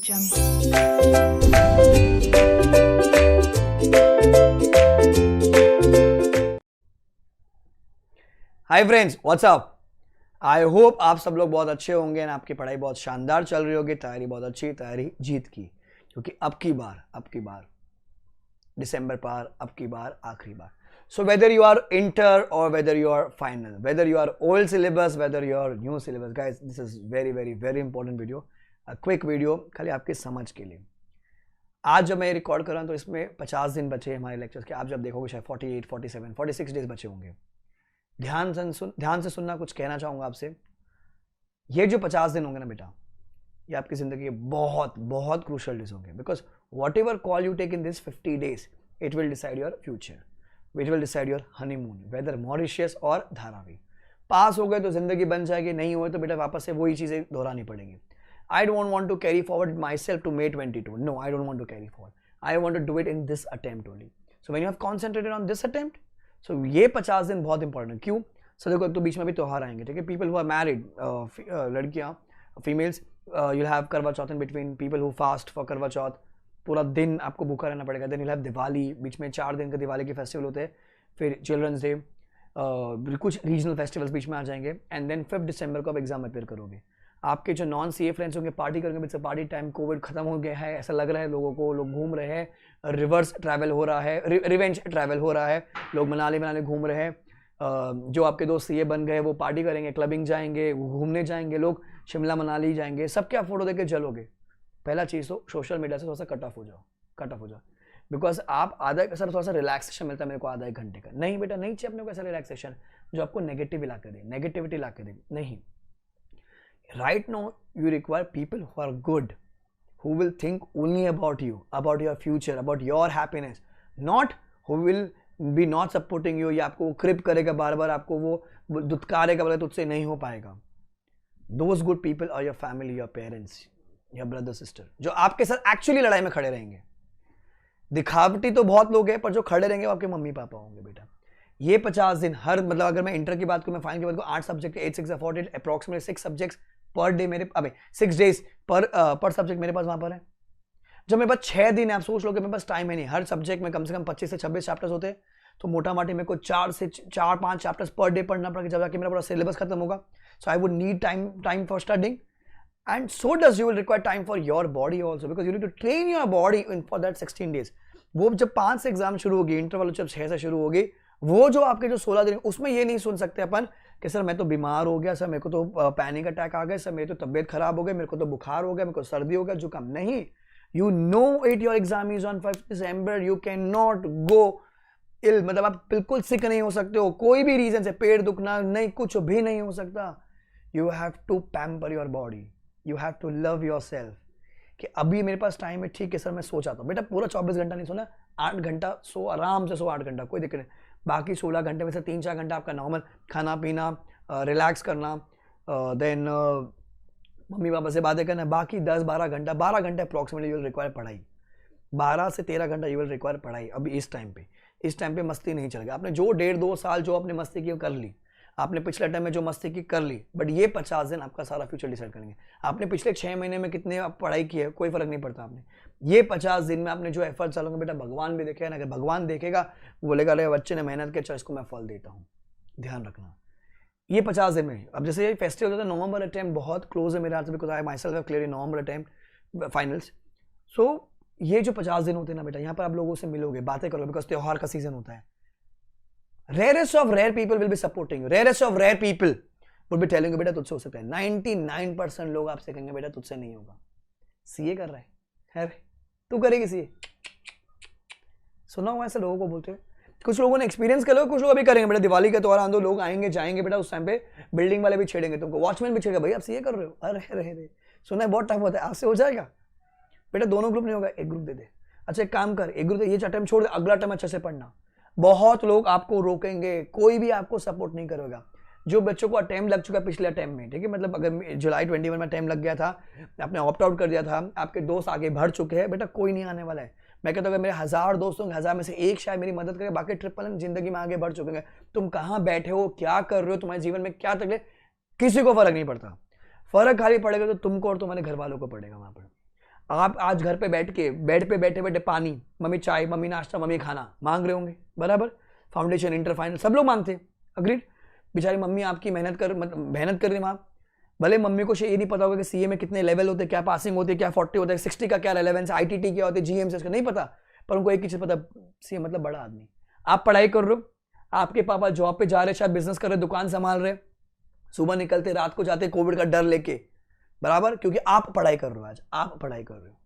Jungle. Hi friends, what's up. I hope आप सब लोग बहुत अच्छे होंगे और आपकी पढ़ाई बहुत शानदार चल रही होगी। तैयारी बहुत अच्छी, तैयारी जीत की, क्योंकि अब की बार दिसंबर पार, अब की बार आखिरी बार। So whether you are inter और whether you are final, whether you are old syllabus, whether you are new syllabus, guys this is very very very important video, quick video खाली आपकी समझ के लिए। आज जब मैं रिकॉर्ड कर रहा हूँ तो इसमें 50 दिन बचे हमारे लेक्चर्स के। आप जब देखोगे शायद 48, 47, 46 डेज बचे होंगे। ध्यान से सुनना, कुछ कहना चाहूंगा आपसे। ये जो 50 दिन होंगे ना बेटा, ये आपकी जिंदगी के बहुत बहुत क्रूशियल डेज होंगे, because whatever call you take in this 50 days, it will decide your future, it will decide your honeymoon, whether Mauritius और धारावी। पास हो गए तो जिंदगी बन जाएगी, नहीं हुए तो बेटा वापस से वही चीजें दोहरानी पड़ेंगी। I don't want to carry forward myself to May 22. No, I don't want to carry forward. I want to do it in this attempt only. So when you have concentrated on this attempt, so ये 50 दिन बहुत important है। क्यों? So देखो, तो बीच में भी त्योहार आएंगे, ठीक है। People who are married, लड़कियाँ, females, you'll have करवा चौथ in between. People who fast for करवा चौथ, पूरा दिन आपको भूखा रहना पड़ेगा। Then you'll have दिवाली, बीच में 4 दिन का दिवाली के फेस्टिवल होते हैं। फिर चिल्ड्रंस डे, कुछ रीजनल फेस्टिवल्स बीच में आ जाएंगे। एंड देन 5 दिसंबर को आप एग्जाम अपेयर करोगे। आपके जो नॉन सीए फ्रेंड्स होंगे पार्टी करेंगे, बीच से पार्टी टाइम कोविड खत्म हो गया है, ऐसा लग रहा है लोगों को। लोग घूम रहे हैं, रिवर्स ट्रैवल हो रहा है, रिवेंज ट्रैवल हो रहा है। लोग मनाली घूम रहे हैं। जो आपके दोस्त सीए बन गए वो पार्टी करेंगे, क्लबिंग जाएंगे, घूमने जाएंगे, लोग शिमला मनाली जाएंगे। सबके आप फोटो देके जलोगे। पहला चीज़ तो सोशल मीडिया से थोड़ा सा कट ऑफ हो जाओ, बिकॉज आप आधा सर थोड़ा सा रिलैक्सेशन मिलता है मेरे को आधा एक घंटे का। नहीं बेटा, नहीं चाहिए अपने को ऐसा रिलैक्सेशन जो आपको नेगेटिव ला के दे, नेगेटिविटी ला के दे। नहीं, right now you require people who are good, who will think only about you, about your future, about your happiness, not who will be not supporting you, या आपको क्रिप करेगा बार बार, आपको वो दुत्कारेगा, बोले तुझसे नहीं हो पाएगा। Those good people are your family, your parents, your brother sister, जो आपके साथ एक्चुअली लड़ाई में खड़े रहेंगे। दिखावटी तो बहुत लोग हैं, पर जो खड़े रहेंगे वो आपके मम्मी पापा होंगे बेटा। ये 50 दिन हर, मतलब अगर मैं इंटर की बात करूँ, मैं फाइनल की बात करूँ, 8 subject, 8 6 48, approximately 6 subjects per day मेरे, अबे 6 डेज पर सब्जेक्ट मेरे पास वहां पर है। जब मेरे पास 6 दिन है, आप सोच लो कि मेरे पास टाइम है नहीं। हर सब्जेक्ट में कम से कम 25 से 26 चैप्टर्स होते हैं, तो मोटा मोटी मेरे को 4 से 4-5 चैप्टर्स पर डे पढ़ना पड़ेगा, जब जाके मेरा पूरा सिलेबस खत्म होगा। So I would need time for studying, and so does you will require time for your body also, because you need to train your body in for that 16 days. वो जब 5 से एग्जाम शुरू होगी, interval जब 6 से शुरू होगी, वो जो आपके जो 16 दिन, उसमें ये नहीं सुन सकते अपन कि सर मैं तो बीमार हो गया, सर मेरे को तो पैनिक अटैक आ गया, सर मेरी तो तबीयत खराब हो गई, मेरे को तो बुखार हो गया, मेरे को सर्दी हो गया, जुकाम। नहीं, you know it, your exam is on 5 December, you can not go ill, मतलब आप बिल्कुल सिक नहीं हो सकते हो कोई भी रीजन से, पेट दुखना नहीं, कुछ भी नहीं हो सकता। You have to pamper your body, you have to love yourself, कि अभी मेरे पास टाइम है, ठीक है सर मैं सो जाता हूँ। बेटा पूरा 24 घंटा नहीं सोना, 8 घंटा सो, आराम से सो 8 घंटा, कोई दिक्कत नहीं। बाकी 16 घंटे में से 3-4 घंटा आपका नॉर्मल खाना पीना, रिलैक्स करना, देन मम्मी पापा से बातें करना। बाकी 10-12 घंटा, 12 घंटे अप्रॉक्सीमेटली यू विल रिक्वायर पढ़ाई, 12 से 13 घंटा यू विल रिक्वायर पढ़ाई। अभी इस टाइम पे मस्ती नहीं चलेगा। आपने जो 1.5-2 साल जो आपने मस्ती की कर ली, आपने पिछले टाइम में जो मस्ती की कर ली, बट ये 50 दिन आपका सारा फ्यूचर डिसाइड करेंगे। आपने पिछले 6 महीने में कितने आप पढ़ाई की है, कोई फर्क नहीं पड़ता। आपने ये 50 दिन में आपने जो एफर्ट डालोगे बेटा, भगवान भी देखेगा ना। अगर भगवान देखेगा, बोलेगा अरे बच्चे ने मेहनत की, इसको मैं फल देता हूँ। ध्यान रखना ये 50 दिन में। अब जैसे ये फेस्टिवल होता है, नवंबर अटेम्प्ट बहुत क्लोज है मेरे हाथ से, because I myself have clear in November attempt finals. So ये जो 50 दिन होते हैं ना बेटा, यहाँ पर आप लोगों से मिलोगे, बातें करोगे, बिकॉज त्योहार का सीजन होता है। Rarest of rare people will be supporting you. Rarest of rare people would be telling you बेटा तुझसे हो सकता है। 99% लोग आपसे कहेंगे बेटा तुझसे नहीं होगा। सीए कर रहा है तू करेगी सीए। सुना हुआ ऐसे लोगों को बोलते हैं। कुछ लोगों ने एक्सपीरियंस कर लो, कुछ लोग अभी करेंगे बेटा। दिवाली के त्योहार आंदो, लोग आएंगे जाएंगे बेटा, उस टाइम पे बिल्डिंग वाले भी छेड़ेंगे तुमको, वॉचमैन भी छेड़ेगा, भाई आप सीए कर रहे हो। अरे सुना है बहुत टाइम होता है, आपसे हो जाएगा बेटा। दोनों ग्रुप नहीं होगा, एक ग्रुप दे दे। अच्छा एक काम कर, एक ग्रुप ये अटेम्प्ट छोड़ दे, अगला अटेम्प्ट अच्छे से पढ़ना। बहुत लोग आपको रोकेंगे, कोई भी आपको सपोर्ट नहीं करेगा। जो बच्चों को अटेम्प्ट लग चुका है पिछले अटेम्प्ट में, ठीक है, मतलब अगर जुलाई 21 में अटेम्प्ट लग गया था, आपने ऑप्ट आउट कर दिया था, आपके दोस्त आगे बढ़ चुके हैं, बेटा कोई नहीं आने वाला है। मैं कहता हूँ अगर मेरे 1000 दोस्तों के 1000 में से एक शायद मेरी मदद करे, बाकी ट्रिपल जिंदगी में आगे बढ़ चुके हैं। तुम कहाँ बैठे हो, क्या कर रहे हो, तुम्हारे जीवन में क्या तकलीफ, किसी को फर्क नहीं पड़ता। फर्क खाली पड़ेगा तो तुमको और तुम्हारे घर वालों को पड़ेगा। वहां पर आप आज घर पे बैठ के बेड पे बैठे बैठे पानी, मम्मी चाय, मम्मी नाश्ता, मम्मी खाना मांग रहे होंगे, बराबर। फाउंडेशन, इंटर, फाइनल सब लोग मांगते हैं, अग्रीड। बेचारी मम्मी आपकी मेहनत कर रही है वहाँ। भले मम्मी को ये नहीं पता होगा कि सीए में कितने लेवल होते हैं, क्या पासिंग होती है, क्या 40 होता है, 60 का क्या रेलेवेंस, आईटीटी क्या होती है, जीएमसी का नहीं पता, पर उनको एक ही चीज पता, सीए मतलब बड़ा आदमी। आप पढ़ाई कर रहे हो, आपके पापा जॉब पे जा रहे, शायद बिजनेस कर रहे, दुकान संभाल रहे, सुबह निकलते रात को जाते कोविड का डर लेके, बराबर, क्योंकि आप पढ़ाई कर रहे हो, आज आप पढ़ाई कर रहे हो।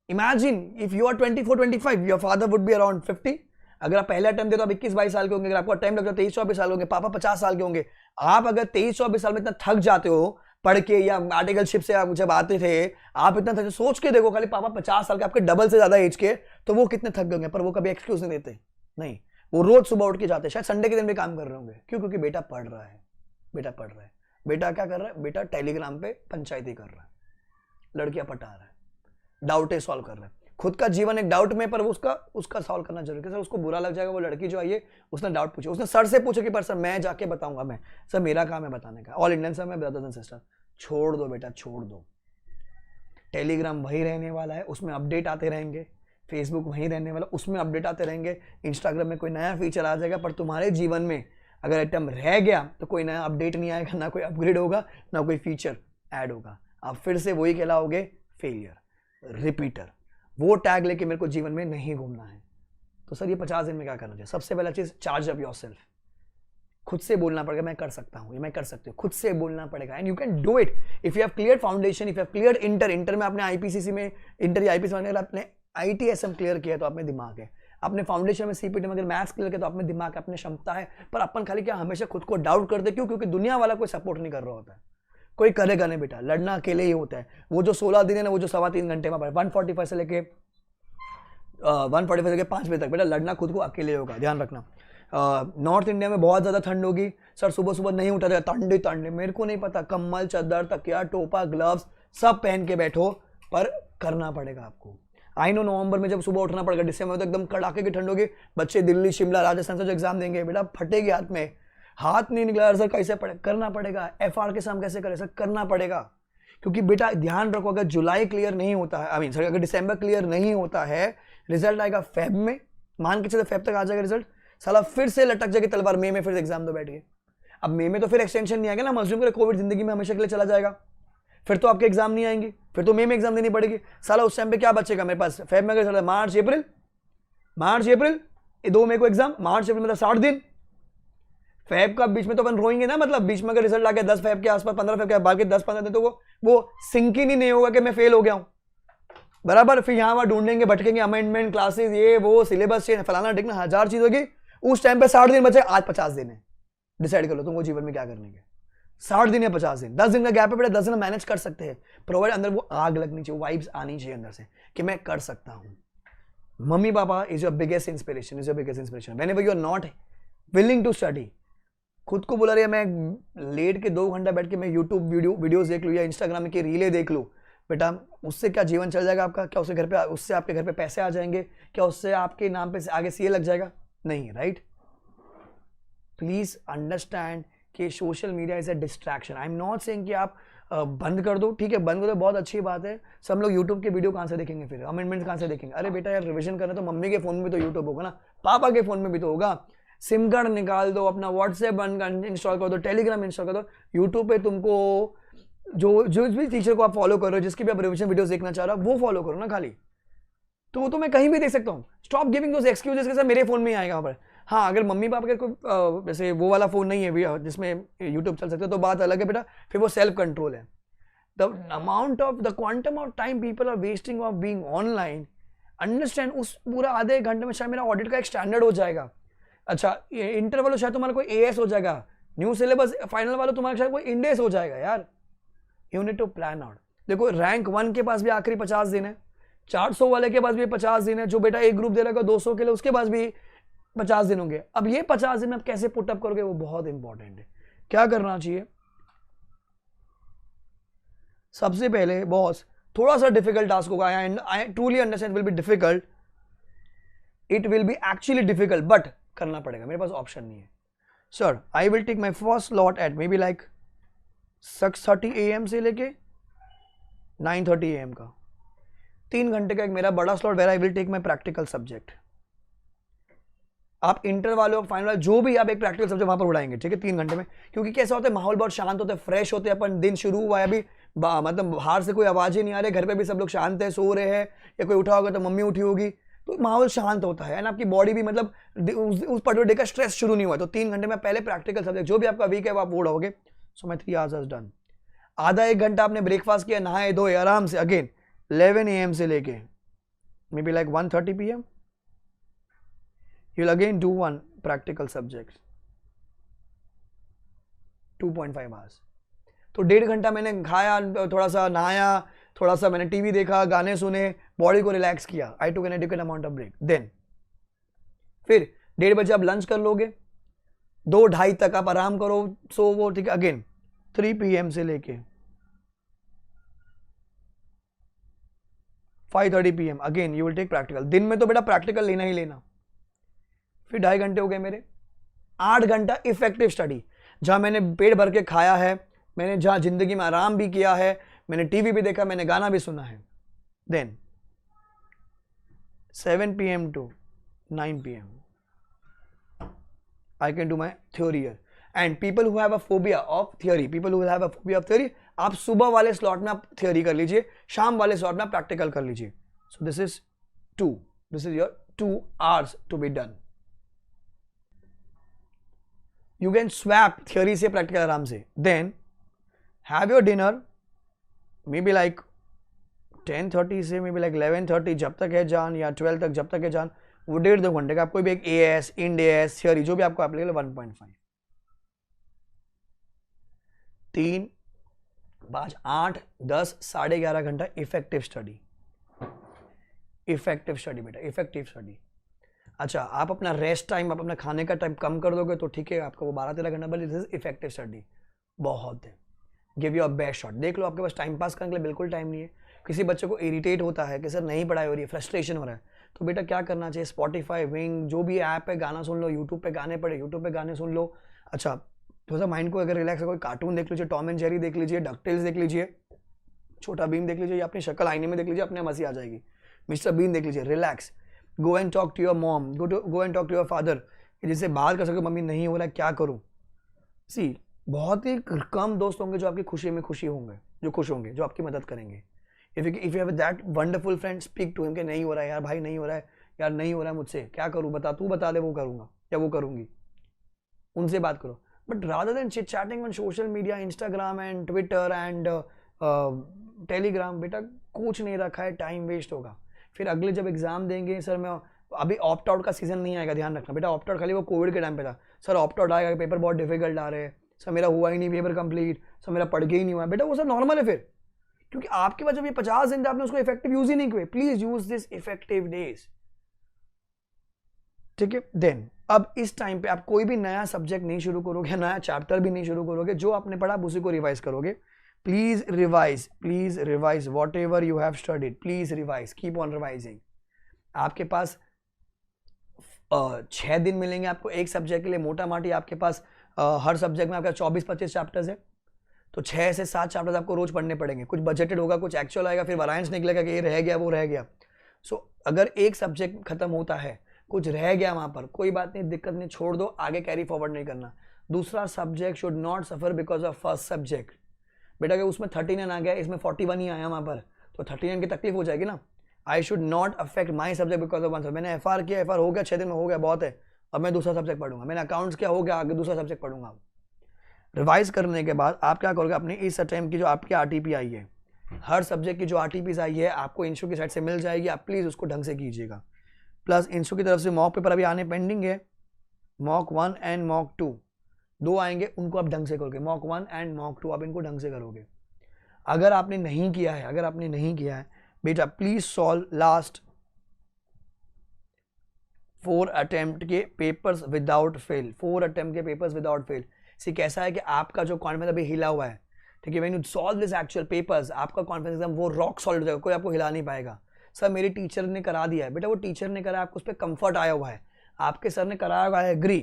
Imagine if you are 24-25, your father would be around 50। अगर आप पहले अटेम्प्ट दे तो आप 21-22 साल के होंगे, अगर आपको अटेम्प्ट लगता है 23-24 साल होंगे, पापा 50 साल के होंगे। आप अगर 23-24 साल में इतना थक जाते हो पढ़ के, या आर्टिकलशिप से आप जब आते थे आप इतना थक, सोच के देखो, खाली पापा 50 साल के, आपके डबल से ज्यादा एज के, तो वो कितने थक गए। पर वो कभी एक्सक्यूज नहीं देते, नहीं, वो रोज सुबह उठ के जाते, शायद संडे के दिन भी काम कर रहे होंगे। क्यों? क्योंकि बेटा पढ़ रहा है, बेटा पढ़ रहा है। बेटा क्या कर रहा है? बेटा टेलीग्राम पे पंचायती कर रहा है, लड़कियां पटा रहा है, डाउटे सॉल्व कर रहा है। खुद का जीवन एक डाउट में, पर उसका सॉल्व करना जरूरी है। सर उसको बुरा लग जाएगा, वो लड़की जो आई है उसने डाउट पूछे, उसने सर से पूछे कि पर सर मैं जाके बताऊंगा, मैं सर मेरा काम है बताने का, ऑल इंडियन सर, मैं ब्रदर्स एंड सिस्टर। छोड़ दो बेटा, छोड़ दो। टेलीग्राम वही रहने वाला है, उसमें अपडेट आते रहेंगे। फेसबुक वही रहने वाला, उसमें अपडेट आते रहेंगे। इंस्टाग्राम में कोई नया फीचर आ जाएगा, पर तुम्हारे जीवन में अगर आइटम रह गया तो कोई नया अपडेट नहीं आएगा, ना कोई अपग्रेड होगा, ना कोई फीचर ऐड होगा। आप फिर से वही कहलाओगे, फेलियर, रिपीटर। वो टैग लेके मेरे को जीवन में नहीं घूमना है। तो सर ये 50 दिन में क्या करना चाहिए? सबसे पहला चीज, चार्ज अप योरसेल्फ। खुद से बोलना पड़ेगा, मैं कर सकता हूँ, ये मैं कर सकती हूँ, खुद से बोलना पड़ेगा। And you can do it if you have clear foundation, if you have clear inter में आपने आईपीसीसी में इंटर या आईपीसी में आपने आईटीएसएम क्लियर किया तो आप में दिमाग है। आपने फाउंडेशन में सीपीटी में अगर मैथ्स क्लियर किया तो आप में दिमाग है, अपनी क्षमता है। पर अपन खाली क्या हमेशा खुद को डाउट करते, क्यों? क्योंकि दुनिया वाला कोई सपोर्ट नहीं कर रहा होता है, कोई करेगा नहीं बेटा, लड़ना अकेले ही होता है। वो जो 16 दिन है ना, वो जो 3.25 घंटे में 145 से लेके 5 बजे तक, बेटा लड़ना खुद को अकेले होगा, ध्यान रखना। नॉर्थ इंडिया में बहुत ज्यादा ठंड होगी, सर सुबह सुबह नहीं उठा जाए, ठंडे, मेरे को नहीं पता, कम्बल, चादर, तकिया, टोपा, ग्लव्स सब पहन के बैठो, पर करना पड़ेगा आपको। आई नो नवंबर में जब सुबह उठना पड़ेगा, दिसंबर में तो एकदम कड़ाके की ठंड होगी, बच्चे दिल्ली, शिमला, राजस्थान से जो एग्जाम देंगे, बेटा फटेगी हाथ नहीं निकला सर, कैसे पढ़े, करना पड़ेगा। एफआर के साथ कैसे करें सर, करना पड़ेगा। क्योंकि बेटा ध्यान रखो, अगर जुलाई क्लियर नहीं होता है, सर अगर दिसंबर क्लियर नहीं होता है, रिजल्ट आएगा फेब में, मान के चलो फेब तक आ जाएगा रिजल्ट, साला फिर से लटक जाएगी तलवार, मई में फिर एग्जाम दो बैठ के। अब मई में तो फिर एक्सटेंशन नहीं आएगा ना, मजलूम करे कोविड जिंदगी में हमेशा के लिए चला जाएगा, फिर तो आपके एग्जाम नहीं आएंगे, फिर तो मई में एग्जाम देनी पड़ेगी। साला उस टाइम पे क्या बचेगा मेरे पास? फेब में अगर मार्च अप्रैल 2 मई को एग्जाम, मार्च अप्रैल मतलब 60 दिन। फेब का बीच में तो अपन रोएंगे ना, मतलब बीच में अगर रिजल्ट आ गया 10 फेब के आसपास, 15 फेब के बाकी 10-15 दिन, तो वो सिंक ही नहीं होगा कि मैं फेल हो गया हूं, बराबर। फिर यहाँ वहां ढूंढेंगे, भटकेंगे, अमेंडमेंट, क्लासेस, ये वो, सिलेबस चेंज, फलाना ढिकना, 1000 चीज होगी। उस टाइम पे 60 दिन बचे, आज 50 दिन है। डिसाइड कर लो तुमको जीवन में क्या करने के, 60 दिन या 50 दिन, 10 दिन का गैप है बेटा, 10 दिन मैनेज कर सकते हैं। प्रोवाइड अंदर वो आग लगनी चाहिए, वाइब्स आनी चाहिए अंदर से कि मैं कर सकता हूं। Mummy papa is your biggest inspiration, whenever you are not willing to study, खुद को बोला रही है मैं लेट के 2 घंटा बैठ के मैं यूट्यूब वीडियोस देख लूँ या इंस्टाग्राम की रीलें देख लूँ, बेटा उससे क्या जीवन चल जाएगा आपका? क्या उससे आपके घर पे पैसे आ जाएंगे? क्या उससे आपके नाम पे आगे सीए लग जाएगा? नहीं, राइट। प्लीज अंडरस्टैंड कि social media is a distraction. I am not saying कि आप बंद कर दो, ठीक है, बंद कर दो, बहुत अच्छी बात है। सब लोग यूट्यूब के वीडियो कहाँ से देखेंगे, फिर अमेंडमेंट कहाँ से देखेंगे? अरे बेटा यार रिविजन करना तो मम्मी के फोन में भी तो यूट्यूब होगा ना, पापा के फोन में भी तो होगा। सिम कार्ड निकाल दो, अपना व्हाट्सएप इंस्टॉल कर दो, टेलीग्राम इंस्टॉल कर दो, यूट्यूब पे तुमको जो भी टीचर को आप फॉलो कर रहे हो, जिसकी भी आप रिविजन वीडियोस देखना चाह रहे हो, वो फॉलो करो ना खाली, तो वो तो मैं कहीं भी देख सकता हूँ। स्टॉप गिविंग दोस एक्सक्यूजेस के साथ मेरे फोन में ही आएगा वहाँ पर। हाँ, अगर मम्मी पापा के कोई जैसे वो वाला फोन नहीं है जिसमें यूट्यूब चल सकता है तो बात अलग है बेटा, फिर वो सेल्फ कंट्रोल है। The quantum of time people are wasting of being online, understand. उस पूरा आधे घंटे में शायद मेरा ऑडिट का एक स्टैंडर्ड हो जाएगा। अच्छा, इंटर वालों शायद तुम्हारा कोई एएस हो जाएगा, न्यू सिलेबस फाइनल वालों तुम्हारा शायद कोई इंडेस हो जाएगा। यार you need to plan out. देखो रैंक 1 के पास भी आखिरी 50 दिन है, 400 वाले के पास भी 50 दिन है, जो बेटा एक ग्रुप दे रहा है 200 के लिए उसके पास भी 50 दिन होंगे। अब ये 50 दिन आप कैसे पुटअप करोगे, वो बहुत इंपॉर्टेंट है। क्या करना चाहिए? सबसे पहले बॉस, थोड़ा सा डिफिकल्ट टास्क होगा, I truly understand will be difficult, it will be actually difficult, but करना पड़ेगा, मेरे पास ऑप्शन नहीं है। Sir I will take my first slot at maybe like 6:30 AM से लेके 9:30 AM का, 3 घंटे का एक मेरा बड़ा slot where I will take my practical subject. आप इंटर वाले और फाइनल वाले जो भी आप एक प्रैक्टिकल सब्जेक्ट वहां पर उड़ाएंगे, ठीक है, 3 घंटे में। क्योंकि कैसा होता है, माहौल बहुत शांत होता है, फ्रेश होते हैं अपन, दिन शुरू हुआ है अभी, मतलब बाहर से कोई आवाज ही नहीं आ रही, घर पे भी सब लोग शांत है, सो रहे हैं, या कोई उठा होगा तो मम्मी उठी होगी, तो माहौल शांत होता है एंड आपकी बॉडी भी मतलब उस पर्टिकुलर डे का स्ट्रेस शुरू नहीं हुआ। तो 3 घंटे में पहले प्रैक्टिकल सब्जेक्ट जो भी आपका वीक है वो आप उड़ाओगे। सो माई 3 आवर्स डन। आधा 1 घंटा आपने ब्रेकफास्ट किया, नहाए धोए आराम से, अगेन 11 AM से लेके may be like 1:30 PM you'll again do one practical subject, 2.5 hours। तो 1.5 घंटा मैंने खाया, थोड़ा सा नहाया, थोड़ा सा मैंने टीवी देखा, गाने सुने, बॉडी को रिलैक्स किया, I took an adequate amount of break. Then फिर 1:30 बजे आप लंच कर लोगे, 2-2:30 तक आप आराम करो, सो वो, ठीक है। अगेन 3 PM से लेके 5:30 PM again you will take practical. दिन में तो बेटा प्रैक्टिकल लेना ही लेना। फिर 2.5 घंटे हो गए मेरे, 8 घंटा इफेक्टिव स्टडी, जहां मैंने पेट भर के खाया है, मैंने जहां जिंदगी में आराम भी किया है, मैंने टीवी भी देखा, मैंने गाना भी सुना है। Then 7 PM to 9 PM I can do my theory here. And people who have a phobia of theory, आप सुबह वाले स्लॉट में आप थियोरी कर लीजिए, शाम वाले स्लॉट में आप प्रैक्टिकल कर लीजिए। So this is your 2 hours to be done. You can swap theory से practical आराम से। Then have your dinner, maybe like 10:30 से maybe like 11:30 जब तक है जान, या 12 तक जब तक है जान, वो 1.5-2 घंटे का आपको भी एक AS, इंड AS, थियोरी जो भी आपको एप्लीकेबल 1.5। 3, 5, 8, 10, 11.5 घंटा इफेक्टिव स्टडी बेटा, इफेक्टिव स्टडी। अच्छा, आप अपना रेस्ट टाइम, आप अपना खाने का टाइम कम कर दोगे तो ठीक है, आपका वो 12-13 घंटा, but this is effective study. बहुत है, गिव योर बेस्ट शॉट। देख लो आपके पास टाइम पास करने के लिए बिल्कुल टाइम नहीं है। किसी बच्चे को इरिटेट होता है कि सर नहीं पढ़ाई हो रही है, फ्रस्ट्रेशन हो रहा है, तो बेटा क्या करना चाहिए, स्पॉटिफाई, विंग, जो भी ऐप है, गाना सुन लो, यूट्यूब पे गाने पढ़े, यूट्यूब पे गाने सुन लो। अच्छा, थोड़ा सा माइंड को अगर रिलैक्स है, कोई कार्टून देख लीजिए, टॉम एंड जेरी देख लीजिए, डकटेल्स देख लीजिए, छोटा बीन देख लीजिए, या अपनी शक्ल आईने में देख लीजिए, अपने मसी आ जाएगी। मिस्टर बीन देख लीजिए, relax. Go and talk to your mom, go and talk to your father, जिससे बात कर सके, मम्मी नहीं हो रहा है, क्या करूं। सी, बहुत ही कम दोस्त होंगे जो आपकी खुशी में खुशी होंगे, जो खुश होंगे, जो आपकी मदद करेंगे। If you have that wonderful friend, speak to him कि नहीं हो रहा है यार, भाई नहीं हो रहा है यार, नहीं हो रहा है मुझसे, क्या करूं, बता, तू बता दे, वो करूंगा या वो करूंगी, उनसे बात करो। But rather than chit chatting on social media, Instagram and Twitter and Telegram, बेटा कुछ नहीं रखा है, टाइम वेस्ट होगा। फिर अगले जब एग्जाम देंगे, सर मैं अभी ऑप्ट आउट का सीजन नहीं आएगा, ध्यान रखना बेटा, ऑप्ट आउट खाली वो कोविड के टाइम पे था, सर ऑप्ट आउट आएगा, पेपर बहुत डिफिकल्ट आ रहे हैं, सर मेरा हुआ ही नहीं पेपर कंप्लीट, सर मेरा पढ़ के ही नहीं हुआ, बेटा वो सब नॉर्मल है फिर, क्योंकि आपके पास जब ये 50 दिन थे आपने उसको इफेक्टिव यूज ही नहीं किए। Please use this effective days, ठीक है। देन अब इस टाइम पे आप कोई भी नया सब्जेक्ट नहीं शुरू करोगे, नया चैप्टर भी नहीं शुरू करोगे, जो आपने पढ़ा आप उसी को रिवाइज करोगे। Please revise what ever you have studied, please revise, keep on revising. आपके पास 6 दिन मिलेंगे आपको एक सब्जेक्ट के लिए, मोटा माटी आपके पास हर सब्जेक्ट में आपका 24-25 चैप्टर्स है, तो 6 से 7 चैप्टर्स आपको रोज पढ़ने पड़ेंगे। कुछ बजटेड होगा, कुछ एक्चुअल आएगा, फिर वैरिएंस निकलेगा कि ये रह गया, वो रह गया। सो अगर एक सब्जेक्ट खत्म होता है, कुछ रह गया वहां पर, कोई बात नहीं, दिक्कत नहीं, छोड़ दो, आगे कैरी फॉरवर्ड नहीं करना। दूसरा subject should not suffer because of first subject. बेटा कि उसमें 39 आ गया, इसमें 41 ही आया वहां पर, तो 39 की तकलीफ हो जाएगी ना। I should not affect my subject because of one subject. मैंने FR किया, FR हो गया, 6 दिन में हो गया, बहुत है, अब मैं दूसरा सब्जेक्ट पढ़ूंगा। मैंने अकाउंट्स किया, हो गया, आगे दूसरा सब्जेक्ट पढ़ूंगा। रिवाइज करने के बाद आप क्या करोगे, अपनी इस अटेम्प्ट की जो आपकी RTP आई है, हर सब्जेक्ट की जो RTPs आई है आपको इंस्टीट्यूट की साइड से मिल जाएगी, आप प्लीज उसको ढंग से कीजिएगा। प्लस इंस्टीट्यूट की तरफ से मॉक पेपर अभी आने पेंडिंग है, मॉक 1 एंड मॉक 2 दो आएंगे, उनको आप ढंग से करोगे। मॉक 1 एंड मॉक 2 आप इनको ढंग से करोगे। अगर आपने नहीं किया है, बेटा प्लीज सॉल्व लास्ट 4 अटेम्प्ट के पेपर्स विदाउट फेल, 4 अटेम्प्ट के पेपर्स विदाउट फेल। सी कैसा है कि आपका जो कॉन्फिडेंस अभी हिला हुआ है, ठीक है, when you solve this actual papers, आपका कॉन्फिडेंस एकदम वो रॉक सॉल्व हो जाएगा, कोई आपको हिला नहीं पाएगा। सर मेरे टीचर ने करा दिया है, बेटा वो टीचर ने करा, आपको उस पर कंफर्ट आया हुआ है, आपके सर ने कराया हुआ है, एग्री,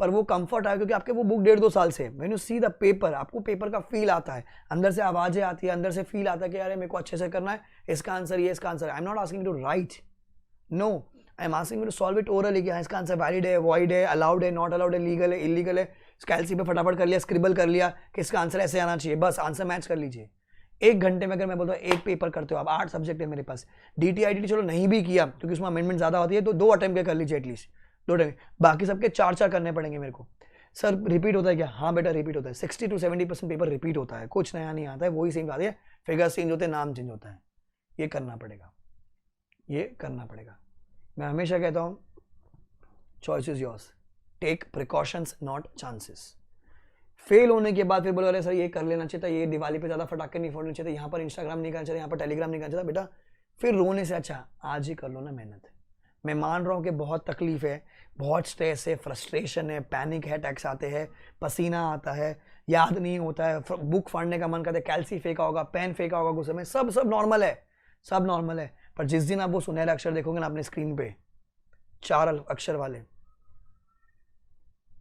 पर वो कंफर्ट आया क्योंकि आपके वो बुक 1.5-2 साल से, when you see the paper, आपको पेपर का फील आता है, अंदर से आवाजें आती है, अंदर से फील आता है कि यार मेरे को अच्छे से करना है, इसका आंसर ये, इसका answer. I am not asking to write, no, I am asking to solve it orally, कि हाँ इसका आंसर वैलिड है, वॉइड है, अलाउड है, नॉट अलाउड है, लीगल है, इलीगल है, कैलसी पे फटाफट कर लिया, स्क्रिबल कर लिया कि इसका आंसर ऐसे आना चाहिए, बस आंसर मैच कर लीजिए। 1 घंटे में अगर मैं बोलता हूँ एक पेपर करते हो आप, 8 सब्जेक्ट है मेरे पास, DTIT चलो नहीं भी किया क्योंकि उसमें अमेंडमेंट ज़्यादा होती है, तो 2 अटेम्प्ट के कर लीजिए एटलीस्ट, 2 अटेम्प्ट, बाकी सबके 4-4 करने पड़ेंगे मेरे को। सर रिपीट होता है क्या? हाँ बेटा रिपीट होता है, 60 to 70% पेपर रिपीट होता है, कुछ नया नहीं आता है, वही सेम आती है, फिगर्स चेंज होते हैं, नाम चेंज होता है, ये करना पड़ेगा, ये करना पड़ेगा। मैं हमेशा कहता हूँ choice is yours, take precautions not chances. Fail होने के बाद फिर बोलो अरे सर ये कर लेना चाहिए था, ये दिवाली पे ज़्यादा फटाके नहीं फोड़ने चाहिए, यहाँ पर इंस्टाग्राम नहीं करना चाहिए, यहाँ पर टेलीग्राम नहीं करना चाहिए, बेटा फिर रोने से अच्छा आज ही कर लो ना मेहनत। मैं मान रहा हूँ कि बहुत तकलीफ है, बहुत स्ट्रेस है, फ्रस्ट्रेशन है, पैनिक है, अटैक्स आते हैं, पसीना आता है, याद नहीं होता है, बुक फाड़ने का मन करता है, कैल्सी फेंका होगा, पेन फेंका होगा गुस्से में, सब नॉर्मल है, सब नॉर्मल है। पर जिस दिन आप वो सुनहरे अक्षर देखोगे ना अपने स्क्रीन पे, 4 अक्षर वाले,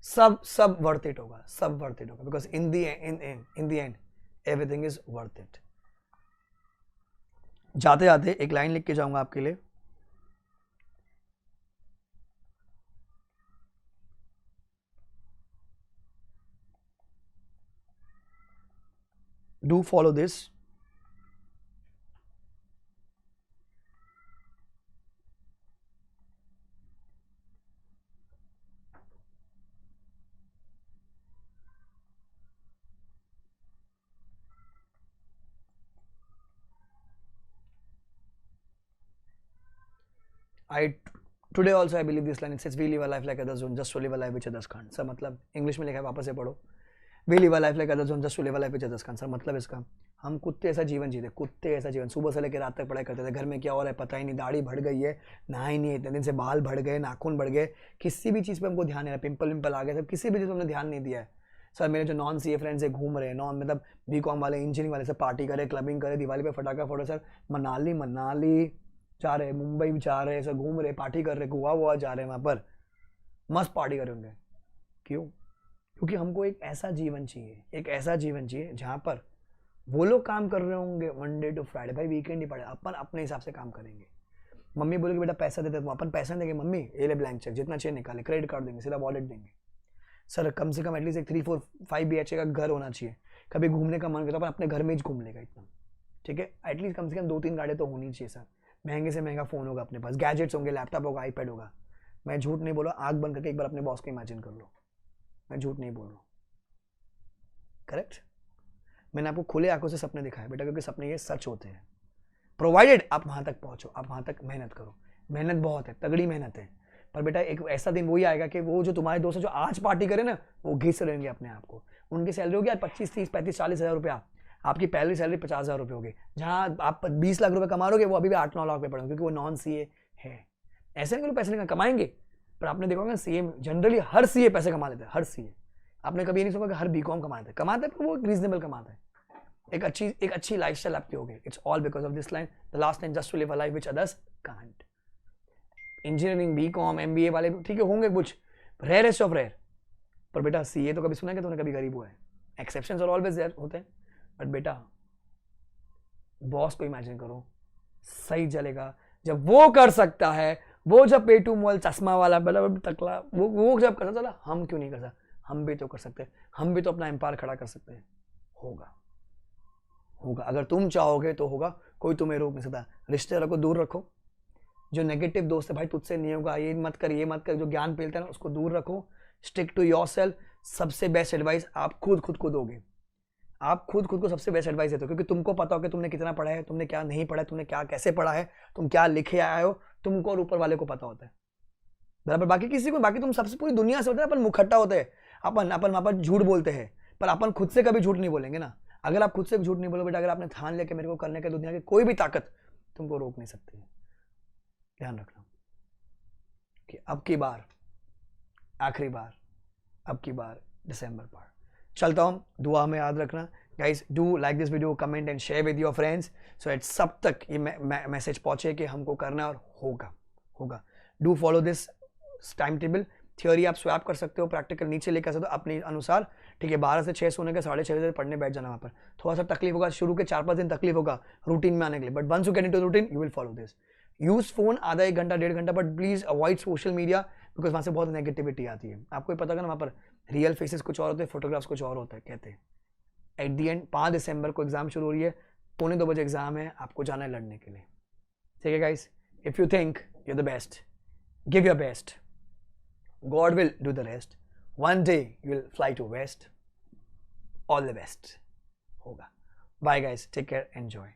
सब वर्थ इट होगा, सब वर्थ इट होगा, because in the end everything is worth it. जाते जाते एक लाइन लिख के जाऊंगा आपके लिए, do follow this. Today also I believe this line, it says we live a life like others don't, just to live a life which others can't। Sir मतलब English में लिखा है, वापस से पढ़ो, we live a life like others don't, just to live a life which others can't। Sir मतलब इसका, हम कुत्ते ऐसा जीवन जीते, कुत्ते ऐसा जीवन, सुबह से लेकर रात तक पढ़ाई करते थे, घर में क्या हो रहा है पता ही नहीं, दाढ़ी बढ़ गई है, नहा ही नहीं, इतने दिन से बाल बढ़ गए, नाखून बढ़ गए, किसी भी चीज़ पे हमको ध्यान नहीं रहा, पिंपल विंपल आ गए, सब किसी भी चीज़ पर हमने ध्यान नहीं दिया है। सर मेरे जो नॉन CA फ्रेंड्स है घूम रहे हैं, नॉन मतलब BCom वाले, इंजीनियरिंग वाले, सब पार्टी करे, क्लबिंग करे, दिवाली पे फटाखा फोड़ो, सर मनाली जा रहे, मुंबई जा रहे, सब घूम रहे, पार्टी कर रहे, गोवा जा रहे हैं, वहाँ पर मस्त पार्टी कर रहे होंगे। क्यों? क्योंकि हमको एक ऐसा जीवन चाहिए, एक ऐसा जीवन चाहिए जहाँ पर वो लोग काम कर रहे होंगे मंडे टू फ्राइडे, भाई वीकेंड ही पड़े, अपन अपने हिसाब से काम करेंगे। मम्मी बोलेगी बेटा पैसा देते, तो अपन पैसा देंगे, मम्मी ये ले ब्लैंक चेक, जितना चाहिए निकाले, क्रेडिट कार्ड देंगे, सीधा वॉलेट देंगे। सर कम से कम एटलीस्ट एक 3-4-5 BHK का घर होना चाहिए, कभी घूमने का मन करता है अपन अपने घर में ही घूम लेगा इतना, ठीक है, एटलीस्ट कम से कम 2-3 गाड़ियाँ तो होनी चाहिए सर, महंगे से महंगा फ़ोन होगा अपने पास, गैजेट्स होंगे, लैपटॉप होगा, आईपैड होगा। मैं झूठ नहीं बोल रहा, आँख बंद करके एक बार अपने बॉस को इमेजिन कर लो, मैं झूठ नहीं बोल रहा हूँ, करेक्ट। मैंने आपको खुले आंखों से सपने दिखाए बेटा, क्योंकि सपने ये सच होते हैं, प्रोवाइडेड आप वहाँ तक पहुँचो, आप वहाँ तक मेहनत करो, मेहनत बहुत है, तगड़ी मेहनत है। पर बेटा एक ऐसा दिन वही आएगा कि वो जो तुम्हारे दोस्त जो आज पार्टी करे ना, वो घिस रहेंगे अपने आप को, उनकी सैलरी होगी आज 25, 30, 35, 40 हज़ार रुपया, आपकी पहली सैलरी 50 हज़ार रुपये होगी, जहाँ आप 20 लाख रुपए कमा रहे हो वो अभी भी 8-9 लाख रुपये पड़ेंगे, क्योंकि वो नॉन CA है। ऐसे नहीं पैसे नहीं कमाएंगे, पर आपने देखा होगा CA जनरली हर CA पैसे कमा लेते हैं, हर CA। आपने कभी नहीं सुना कि हर BCom कमाते हैं, पर वो रीजनेबल कमाते हैं, एक अच्छी लाइफस्टाइल आपकी होगी। It's all because of this line, the last line, just to live a life which others can't. Engineering BCom MBA वाले ठीक है होंगे कुछ, रेयरेस्ट ऑफ रेयर, पर बेटा CA तो कभी सुना कि तुमने कभी गरीब हुआ है? एक्सेप्शंस आर ऑलवेज देयर होते हैं, बट बेटा बॉस को इमेजिन करो, सही चलेगा जब वो कर सकता है, वो जब पेटू मोल चश्मा वाला बड़ा तकला वो जब कर सकता, हम क्यों नहीं कर सकते? हम भी तो कर सकते हैं, हम भी तो अपना एम्पायर खड़ा कर सकते हैं। होगा होगा, अगर तुम चाहोगे तो होगा, कोई तुम्हें रोक नहीं सकता। रिश्तेदारों को दूर रखो, जो नेगेटिव दोस्त है भाई तुझसे नहीं होगा, ये मत कर, ये मत कर, जो ज्ञान पेलता है ना उसको दूर रखो। Stick to yourself. सबसे बेस्ट एडवाइस आप खुद को दोगे, आप खुद को सबसे बेस्ट एडवाइस देते हो, क्योंकि तुमको पता हो कि तुमने कितना पढ़ा है, तुमने क्या नहीं पढ़ा है, तुमने क्या कैसे पढ़ा है, तुम क्या लिखे आए हो, तुमको और ऊपर वाले को पता होता है बराबर। बाकी किसी को, बाकी तुम सबसे पूरी दुनिया से होता है, अपन मुखट्टा होते हैं, अपन वहाँ पर झूठ बोलते हैं, पर अपन खुद से कभी झूठ नहीं बोलेंगे ना। अगर आप खुद से झूठ नहीं बोलोगे बेटा, अगर आपने ठान लिया कि मेरे को करने के, दुनिया की कोई भी ताकत तुमको रोक नहीं सकती है। ध्यान रखना कि अब की बार, आखिरी बार, अब की बार दिसंबर पार। चलता हूँ, दुआ में याद रखना guys. Do like this video, comment and share with your friends, so एट सब तक ये मैसेज पहुंचे कि हमको करना और होगा। Do follow this time table, theory आप स्वैप कर सकते हो, प्रैक्टिकल नीचे लेकर सकते हो अपने अनुसार, ठीक है। 12 से 6 सोने के 6:30 बजे पढ़ने बैठ जाना वहाँ पर। थोड़ा सा तकलीफ होगा शुरू के 4-5 दिन, तकलीफ होगा रूटीन में आने के लिए, but once you get into routine you will follow this. Use phone आधा 1 घंटा 1.5 घंटा, but please avoid social media, because वहाँ से बहुत नेगेटिविटी आती है। आपको पता है ना, वहाँ पर रियल फेसेस कुछ और होते हैं, फोटोग्राफ्स कुछ और होता है, कहते हैं। एट दी एंड 5 दिसंबर को एग्जाम शुरू हो रही है, 1:45 बजे एग्जाम है, आपको जाना है लड़ने के लिए, ठीक है guys. If you think you are the best, give your best, God will do the rest. One day you will fly to West. All the best. होगा. Bye guys. Take care. Enjoy.